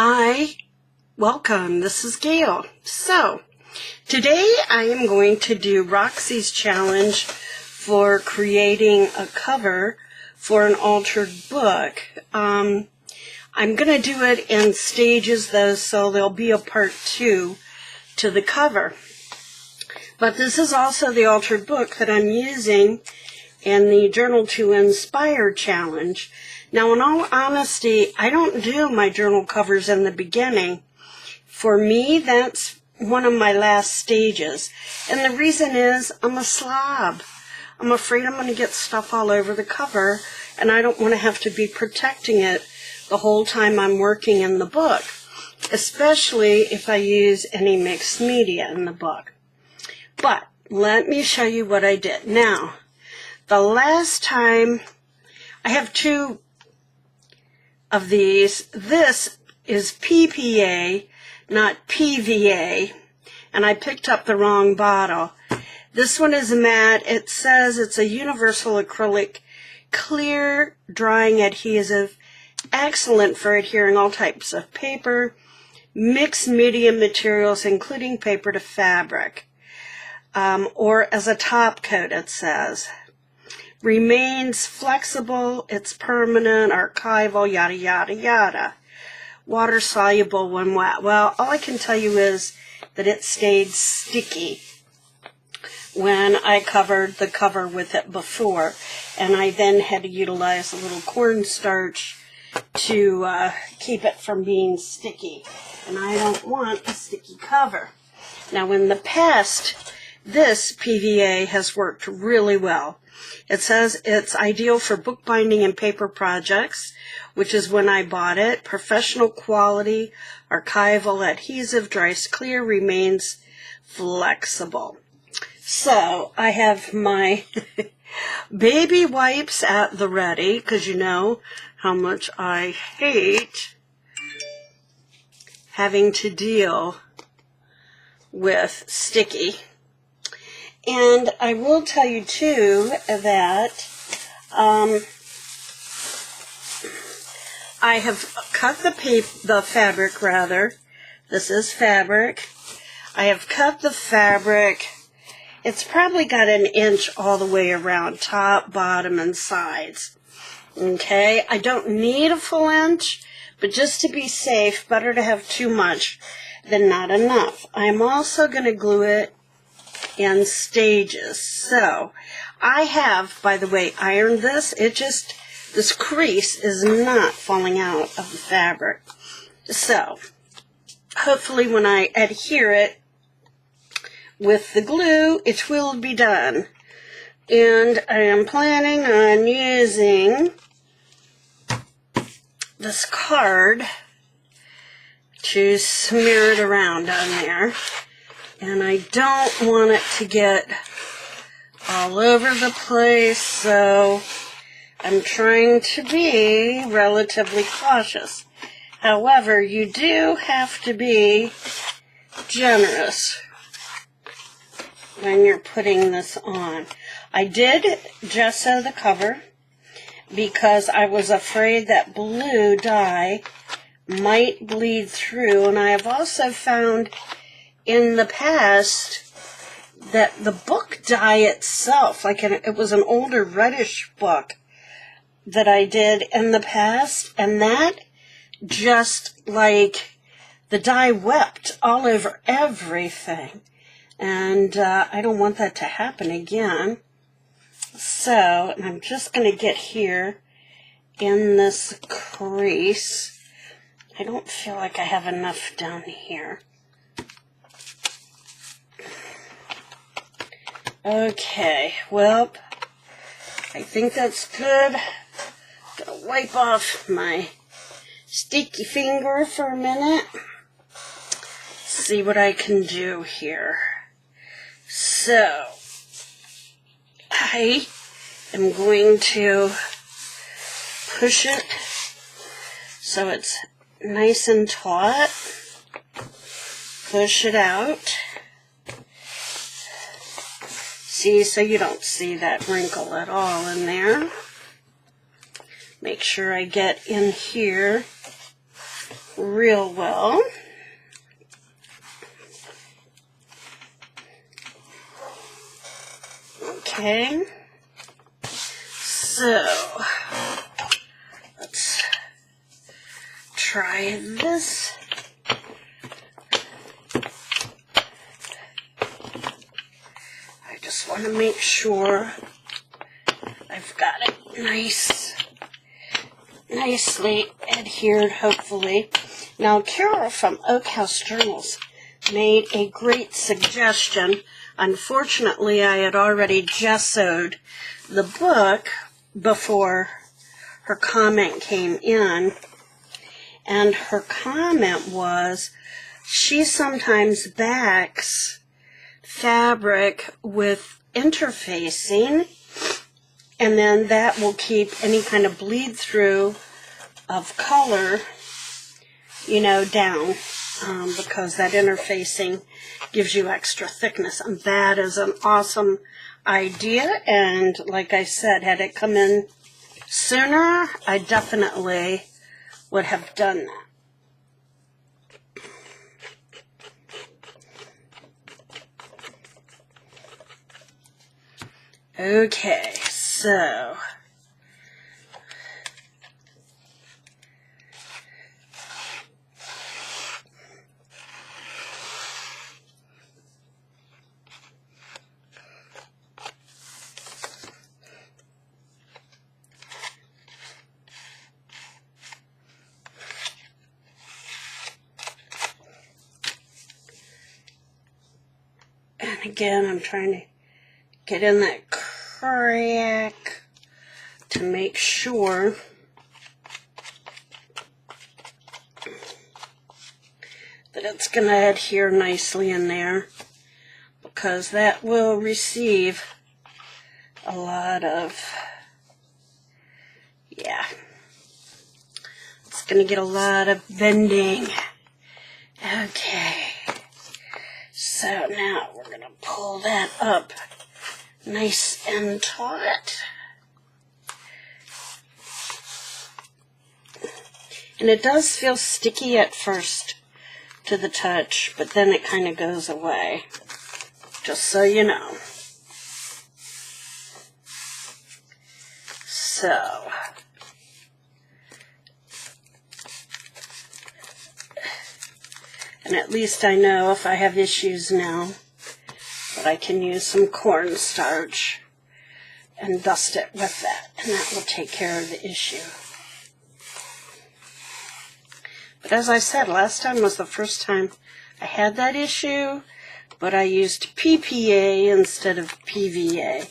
Hi, welcome. This is Gail. So, today I am going to do Roxy's challenge for creating a cover for an altered book. I'm going to do it in stages though, so there'll be a part 2 to the cover. But this is also the altered book that I'm using in the Journal to Inspire challenge. Now, in all honesty, I don't do my journal covers in the beginning. For me, that's one of my last stages. And the reason is I'm a slob. I'm afraid I'm going to get stuff all over the cover, and I don't want to have to be protecting it the whole time I'm working in the book, especially if I use any mixed media in the book. But let me show you what I did. Now, the last time, I have 2 of these. This is PPA, not PVA, and I picked up the wrong bottle. This one is matte. It says it's a universal acrylic clear drying adhesive, excellent for adhering all types of paper, mixed media materials, including paper to fabric, or as a top coat, it says. Remains flexible, it's permanent, archival, yada, yada, yada. Water soluble when wet. Well, all I can tell you is that it stayed sticky when I covered the cover with it before. And I then had to utilize a little cornstarch to keep it from being sticky. And I don't want a sticky cover. Now, in the past, this PVA has worked really well. It says it's ideal for bookbinding and paper projects, which is when I bought it. Professional quality, archival adhesive, dries clear, remains flexible. So I have my baby wipes at the ready, because you know how much I hate having to deal with sticky. And I will tell you, too, that I have cut the fabric, rather. This is fabric. I have cut the fabric. It's probably got 1 inch all the way around, top, bottom, and sides. Okay? I don't need a full inch, but just to be safe, better to have too much than not enough. I'm also going to glue it in stages. So I have, by the way, ironed this. This crease is not falling out of the fabric. So hopefully when I adhere it with the glue, it will be done. And I am planning on using this card to smear it around on there. And I don't want it to get all over the place, so I'm trying to be relatively cautious. However, you do have to be generous when you're putting this on. I did gesso the cover because I was afraid that blue dye might bleed through, and I have also found in the past that the book dye itself, it was an older reddish book that I did in the past, and that just the dye wept all over everything. And I don't want that to happen again. So, I'm just going to get here in this crease. I don't feel like I have enough down here. Okay, well, I think that's good. Gonna wipe off my sticky finger for a minute. See what I can do here. So, I am going to push it so it's nice and taut. Push it out. See, so you don't see that wrinkle at all in there. Make sure I get in here real well. Okay, so let's try this. I just want to make sure I've got it nicely adhered, hopefully. Now, Carol from Oak House Journals made a great suggestion. Unfortunately, I had already gessoed the book before her comment came in, and her comment was she sometimes backs fabric with interfacing, and then that will keep any kind of bleed through of color, down, because that interfacing gives you extra thickness. And that is an awesome idea, and like I said, had it come in sooner, I definitely would have done that. Okay, so and again, I'm trying to get in that crack to make sure that it's going to adhere nicely in there, because that will receive a lot of, it's going to get a lot of bending. Okay, so now we're going to pull that up nice and taut. And it does feel sticky at first to the touch, but then it kind of goes away, just so you know. So, and at least I know if I have issues now that I can use some cornstarch and dust it with that, and that will take care of the issue. But as I said, last time was the first time I had that issue, but I used PPA instead of PVA.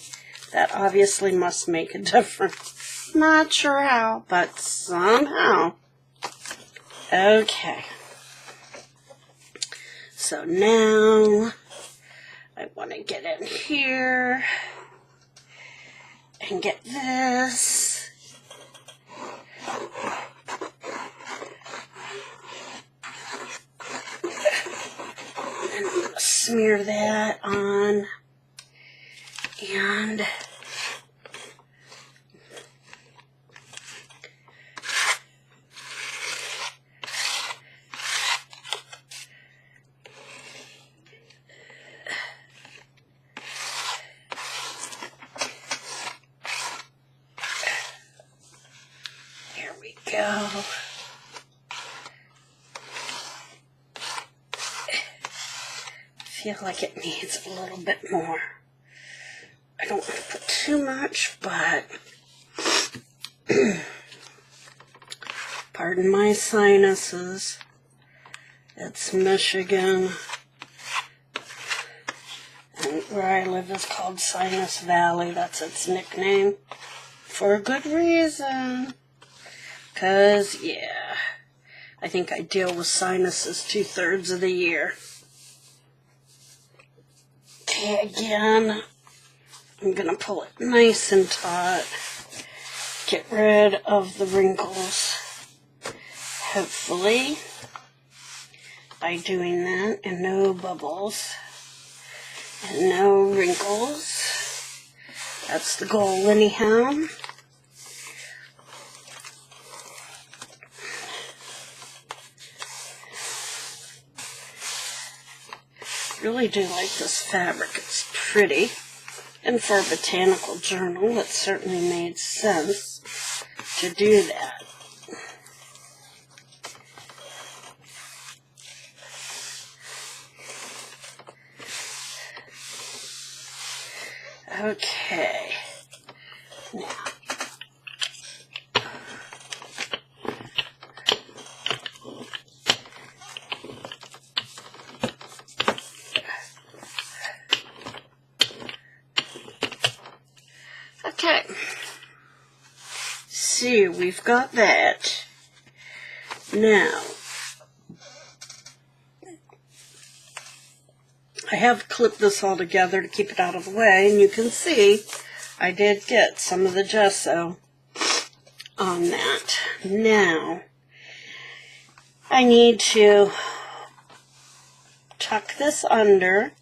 That obviously must make a difference. Not sure how, but somehow. Okay. So now I want to get in here and get this. And I'm going to smear that on. And there we go. I feel like it needs a little bit more. I don't want to put too much, but pardon my sinuses. It's Michigan, and where I live is called Sinus Valley. That's its nickname, for a good reason. 'Cause, I think I deal with sinuses 2/3 of the year. Okay, again, I'm going to pull it nice and taut. Get rid of the wrinkles, hopefully, by doing that. And no bubbles. And no wrinkles. That's the goal anyhow. Really do like this fabric. It's pretty. And for a botanical journal, it certainly made sense to do that. Okay. Now, okay. See, we've got that. Now, I have clipped this all together to keep it out of the way, and you can see I did get some of the gesso on that. Now, I need to tuck this under,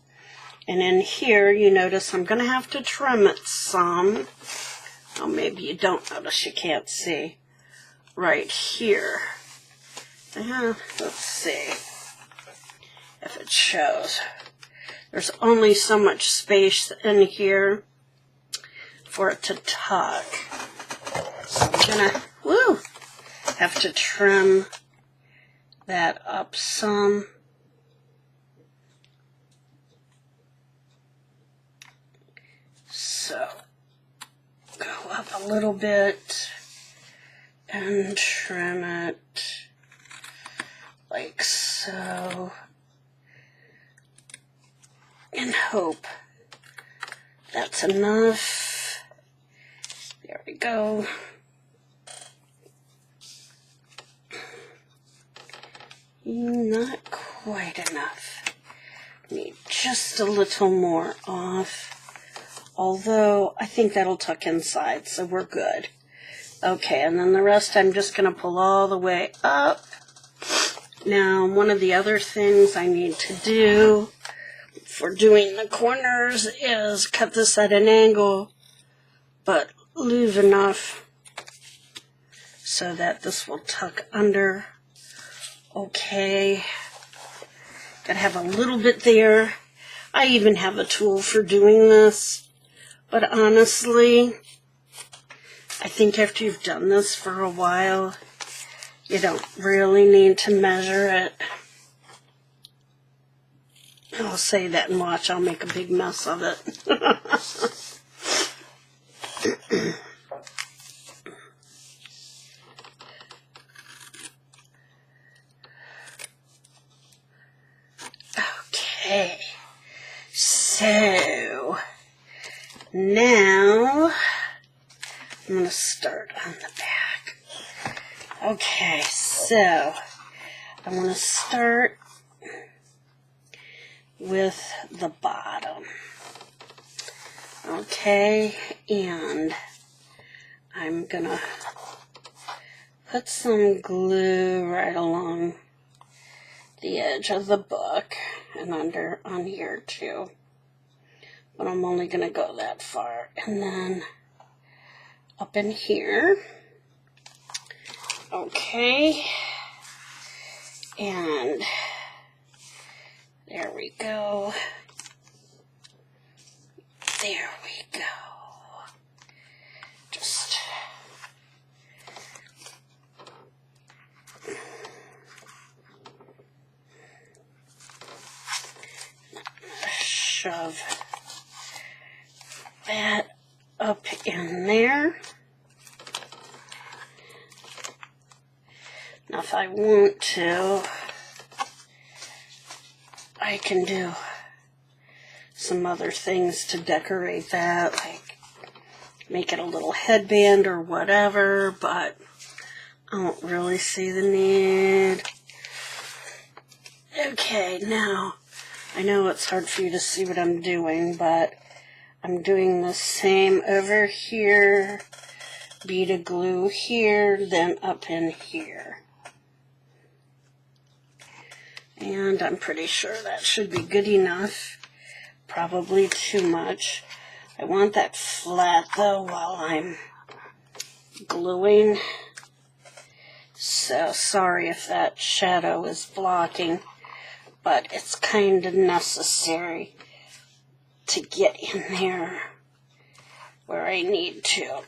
and in here, you notice I'm going to have to trim it some. Oh, maybe you don't notice, you can't see. Right here. Let's see if it shows. There's only so much space in here for it to tuck. So I'm gonna, have to trim that up some. So, go up a little bit and trim it like so. And hope that's enough. There we go. Not quite enough. Need just a little more off. Although, I think that'll tuck inside, so we're good. Okay, and then the rest I'm just going to pull all the way up. Now, one of the other things I need to do for doing the corners is cut this at an angle, but leave enough so that this will tuck under. Okay, gotta have a little bit there. I even have a tool for doing this, but honestly, I think after you've done this for a while, you don't really need to measure it. I'll say that and watch, I'll make a big mess of it. Okay, so now I'm going to start on the back. Okay, so I want to start with the bottom. Okay, and I'm gonna put some glue right along the edge of the book and under on here too. But I'm only gonna go that far. And then up in here. Okay. And there we go. There we go. Just shove that up in there. Now if I want to, I can do some other things to decorate that, like make it a little headband or whatever, but I don't really see the need. Okay, now, I know it's hard for you to see what I'm doing, but I'm doing the same over here, bead of glue here, then up in here. And I'm pretty sure that should be good enough. Probably too much. I want that flat though while I'm gluing. So sorry if that shadow is blocking. but it's kind of necessary to get in there where I need to.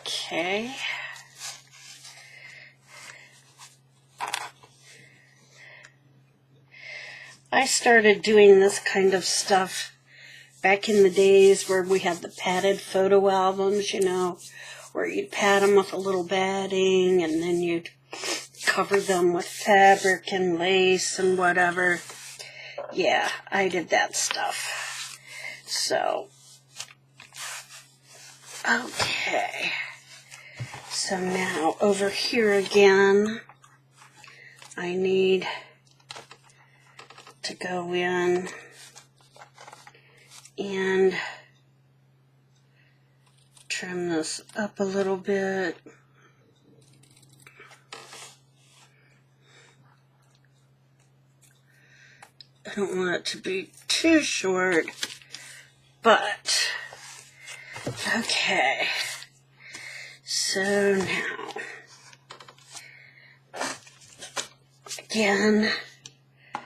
Okay. I started doing this kind of stuff back in the days where we had the padded photo albums, you know, where you'd pad them with a little batting and then you'd cover them with fabric and lace and whatever. Yeah, I did that stuff. So, okay. So now over here again, I need to go in and trim this up a little bit. I don't want it to be too short, but okay. So now, again, I'm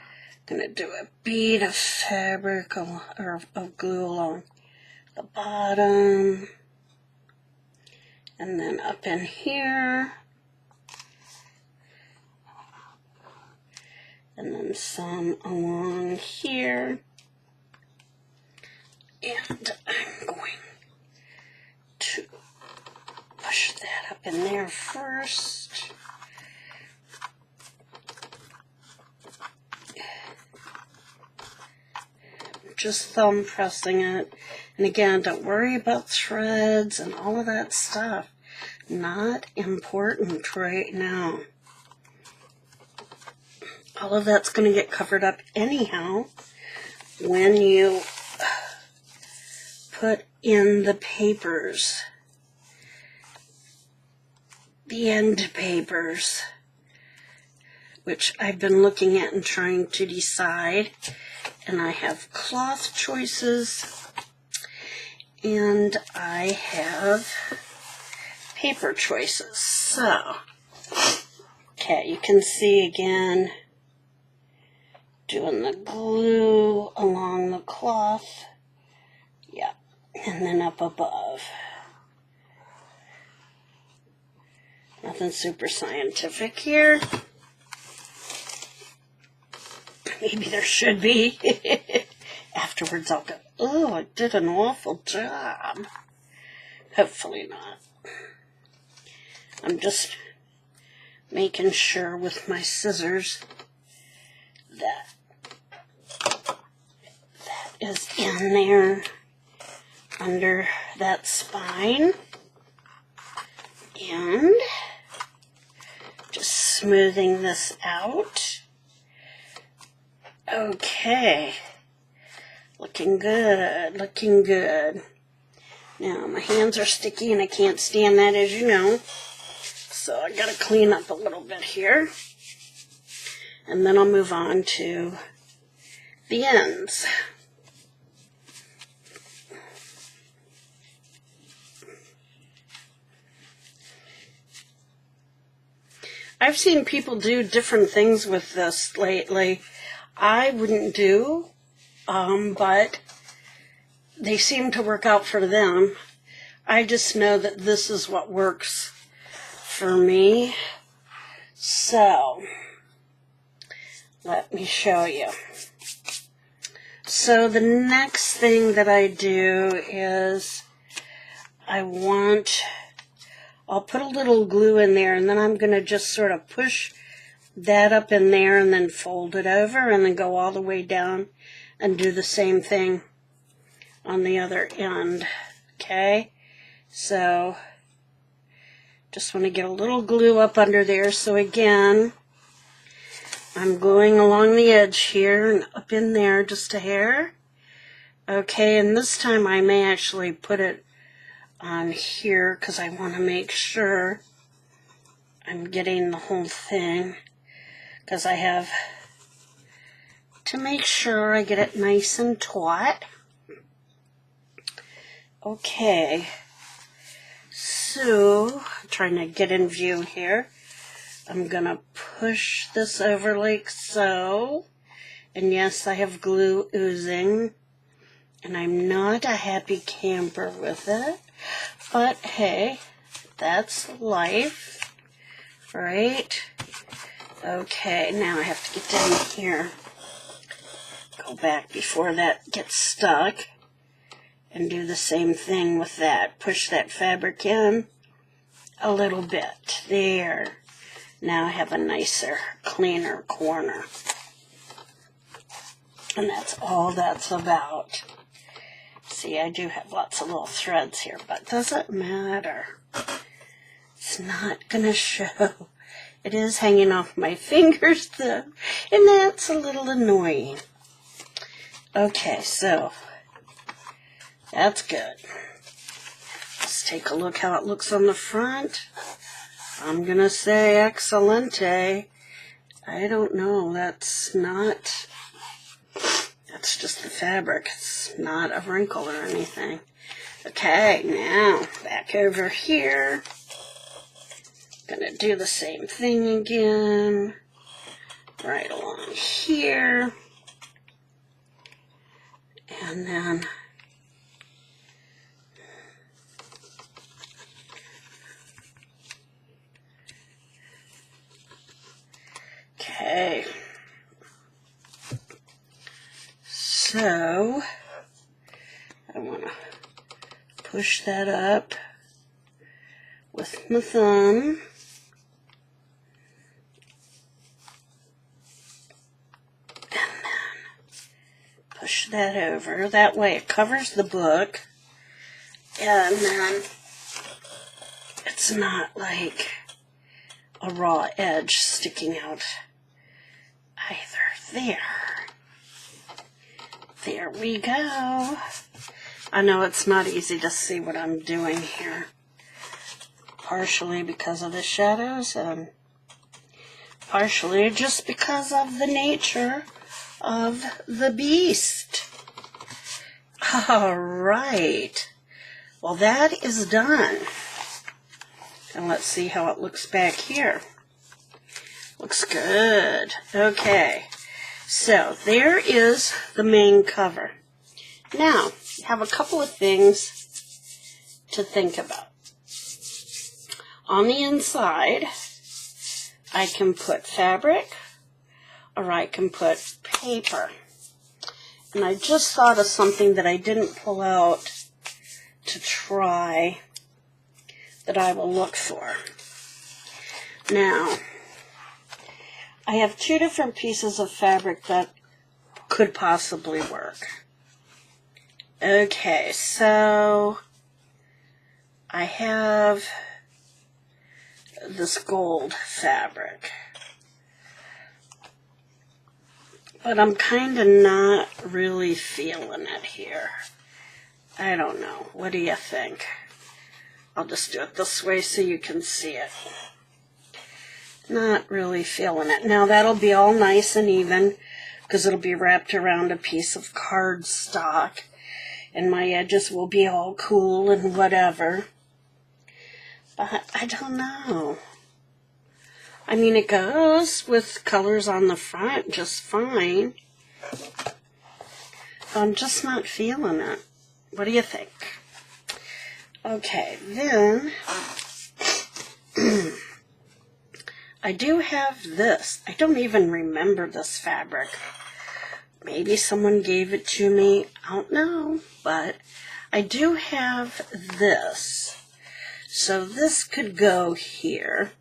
going to do a bead of fabric or of glue along the bottom, and then up in here, and then some along here, and I'm going to push that up in there first. Just thumb pressing it. And again, don't worry about threads and all of that stuff. Not important right now. All of that's going to get covered up anyhow when you put in the papers. The end papers, which I've been looking at and trying to decide. And I have cloth choices, and I have paper choices. So, okay, you can see again, doing the glue along the cloth. Yeah, and then up above. Nothing super scientific here. Maybe there should be. Afterwards I'll go, oh, I did an awful job. Hopefully not. I'm just making sure with my scissors that is in there under that spine. And just smoothing this out. Okay, looking good, looking good. Now, my hands are sticky and I can't stand that, as you know. So I gotta clean up a little bit here. And then I'll move on to the ends. I've seen people do different things with this lately. I wouldn't do, but they seem to work out for them. I just know that this is what works for me. So, let me show you. So the next thing that I do is I'll put a little glue in there, and then I'm going to just sort of push that up in there and then fold it over and then go all the way down and do the same thing on the other end. Okay, so just want to get a little glue up under there. So again, I'm going along the edge here and up in there just a hair. Okay, and this time I may actually put it on here because I want to make sure I'm getting the whole thing, because I have to make sure I get it nice and taut. Okay, So, trying to get in view here. I'm going to push this over like so. And yes, I have glue oozing. And I'm not a happy camper with it. But hey, that's life. Right? Okay, now I have to get down here. Go back before that gets stuck. And do the same thing with that. Push that fabric in a little bit. There. Now I have a nicer, cleaner corner. And that's all that's about. See, I do have lots of little threads here, but it doesn't matter. It's not going to show. It is hanging off my fingers, though, and that's a little annoying. Okay, so that's good. Let's take a look how it looks on the front. I'm going to say excelente. I don't know. That's just the fabric. It's not a wrinkle or anything. Okay, now back over here. Going to do the same thing again. Right along here. And then okay, so I want to push that up with my thumb. And then push that over. That way it covers the book. And then it's not like a raw edge sticking out either. There we go. I know it's not easy to see what I'm doing here. Partially because of the shadows and partially just because of the nature of the beast. All right. Well, that is done. And let's see how it looks back here. Looks good. Okay. So there is the main cover. Now, you have a couple of things to think about. On the inside, I can put fabric or I can put paper. And I just thought of something that I didn't pull out to try that I will look for. Now, I have two different pieces of fabric that could possibly work. Okay, so I have this gold fabric. But I'm kind of not really feeling it here. I don't know. What do you think? I'll just do it this way so you can see it. Not really feeling it. Now that'll be all nice and even because it'll be wrapped around a piece of cardstock and my edges will be all cool and whatever. But I don't know. I mean, it goes with colors on the front just fine. But I'm just not feeling it. What do you think? Okay, then I do have this. I don't even remember this fabric. Maybe someone gave it to me. I don't know. But I do have this. So this could go here.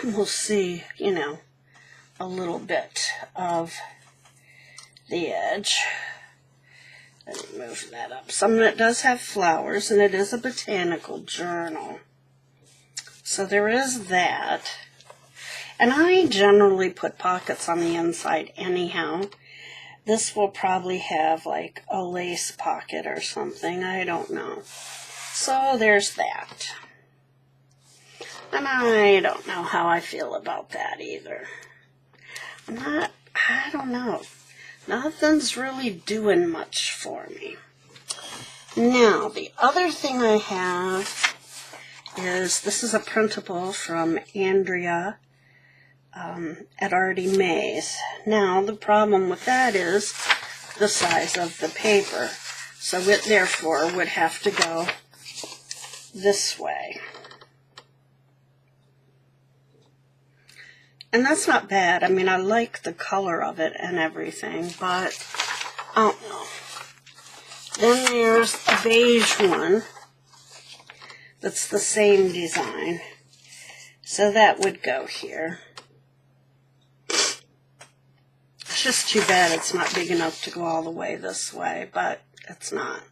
And we'll see, you know, a little bit of the edge. Let me move that up. Some of it does have flowers, and it is a botanical journal. So there is that. And I generally put pockets on the inside anyhow. This will probably have like a lace pocket or something. I don't know. So there's that. And I don't know how I feel about that either. I don't know. Nothing's really doing much for me. Now, the other thing I have is, this is a printable from Andrea at Artie Mays. Now, the problem with that is the size of the paper. So it therefore would have to go this way. And that's not bad. I mean, I like the color of it and everything, but I don't know. Then there's a beige one that's the same design. So that would go here. It's just too bad it's not big enough to go all the way this way, but it's not.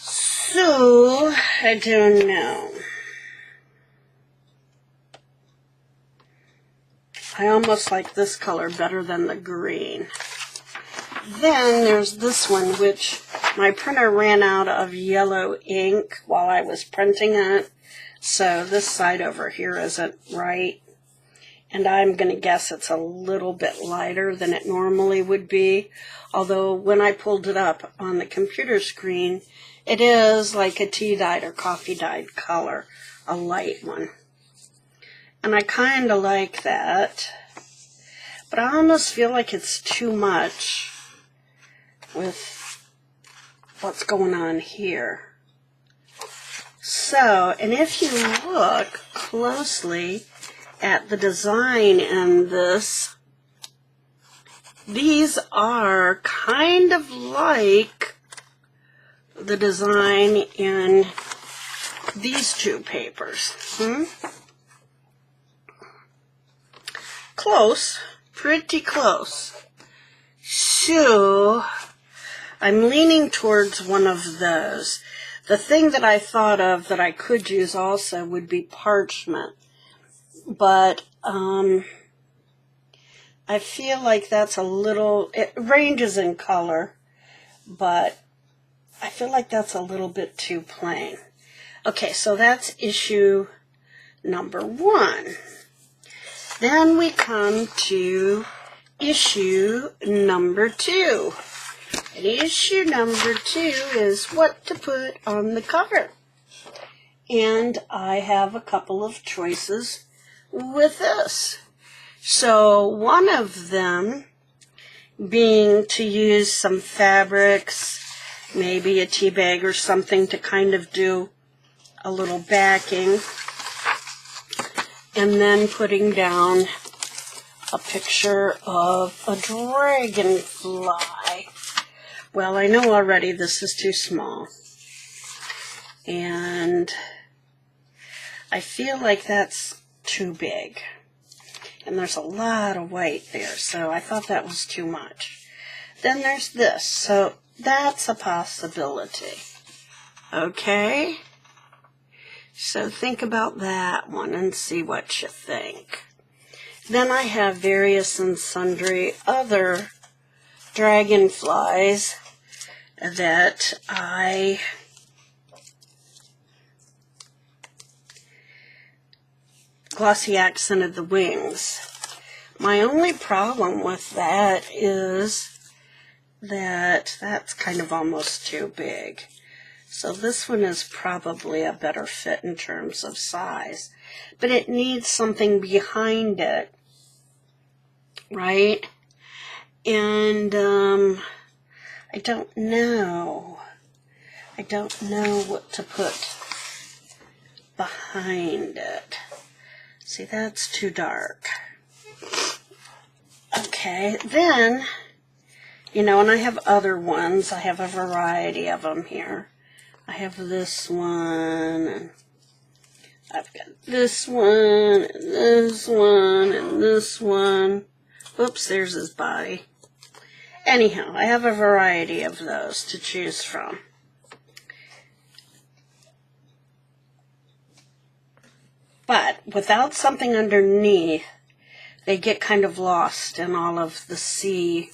So, I don't know. I almost like this color better than the green. Then there's this one, which my printer ran out of yellow ink while I was printing it. So this side over here isn't right. And I'm going to guess it's a little bit lighter than it normally would be. Although when I pulled it up on the computer screen, it is like a tea-dyed or coffee-dyed color, a light one. And I kind of like that. But I almost feel like it's too much with what's going on here. So, and if you look closely at the design in this, these are kind of like the design in these two papers. Close, pretty close. So, I'm leaning towards one of those. The thing that I thought of that I could use also would be parchment. But I feel like that's a little, it ranges in color, but I feel like that's a little bit too plain. Okay, so that's issue number 1. Then we come to issue number 2. And issue number 2 is what to put on the cover. And I have a couple of choices with this. So one of them being to use some fabrics, maybe a tea bag or something to kind of do a little backing, and then putting down a picture of a dragonfly. Well, I know already this is too small, and I feel like that's too big. And there's a lot of white there, so I thought that was too much. Then there's this, so that's a possibility. Okay? So think about that one and see what you think. Then I have various and sundry other dragonflies that I glossy accented the wings. My only problem with that is that that's kind of almost too big. So this one is probably a better fit in terms of size. But it needs something behind it, right? And I don't know. I don't know what to put behind it. See, that's too dark. Okay, then, you know, and I have other ones. I have a variety of them here. I have this one, and I've got this one, and this one, and this one. Oops, there's his body. Anyhow, I have a variety of those to choose from. But without something underneath, they get kind of lost in all of the sea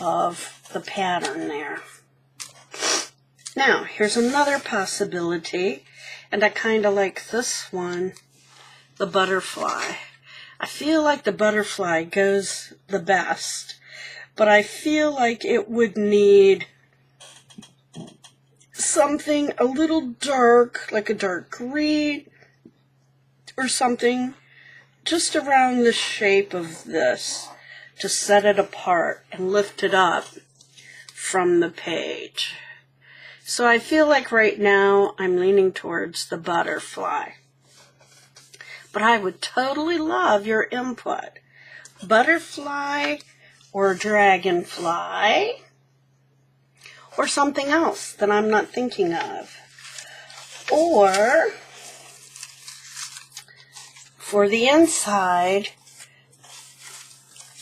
of the pattern there. Now, here's another possibility, and I kind of like this one, the butterfly. I feel like the butterfly goes the best, but I feel like it would need something a little dark, like a dark green or something, just around the shape of this to set it apart and lift it up from the page. So I feel like right now I'm leaning towards the butterfly. But I would totally love your input. Butterfly or dragonfly or something else that I'm not thinking of. Or for the inside,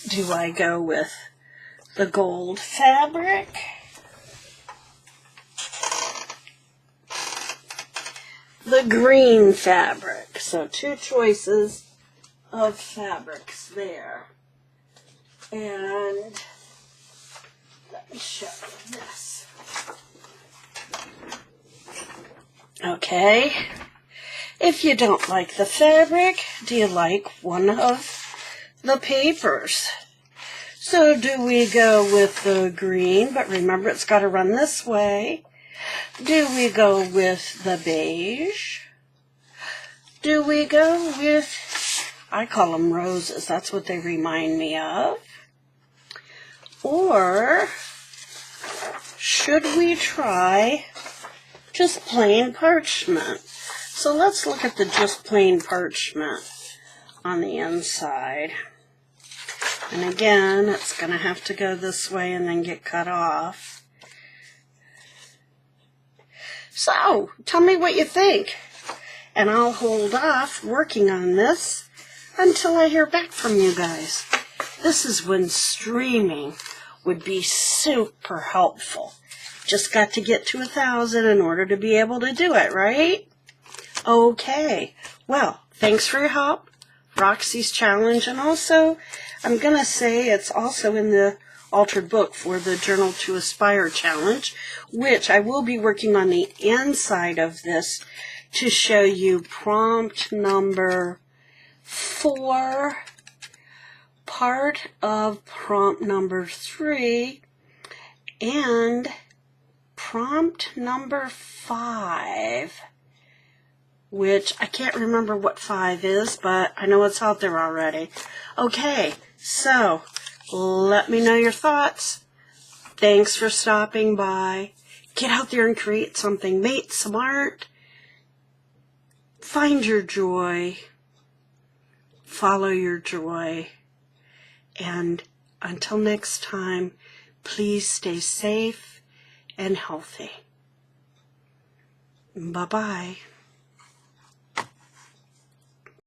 do I go with the gold fabric? The green fabric. So 2 choices of fabrics there. And let me show you this. Okay. If you don't like the fabric, do you like one of the papers? So do we go with the green, but remember it's got to run this way? Do we go with the beige? Do we go with, I call them roses, that's what they remind me of. Or should we try just plain parchment? So let's look at the just plain parchment on the inside. And again, it's going to have to go this way and then get cut off. So, tell me what you think. And I'll hold off working on this until I hear back from you guys. This is when streaming would be super helpful. Just got to get to 1,000 in order to be able to do it, right? Okay. Well, thanks for your help. Roxy's Challenge. And also, I'm going to say it's also in the altered book for the Journal to Aspire Challenge, which I will be working on the inside of this to show you prompt number 4, part of prompt number 3, and prompt number 5, which I can't remember what 5 is, but I know it's out there already. Okay, so let me know your thoughts. Thanks for stopping by. Get out there and create something. Make some art. Find your joy. Follow your joy. And until next time, please stay safe and healthy. Bye-bye.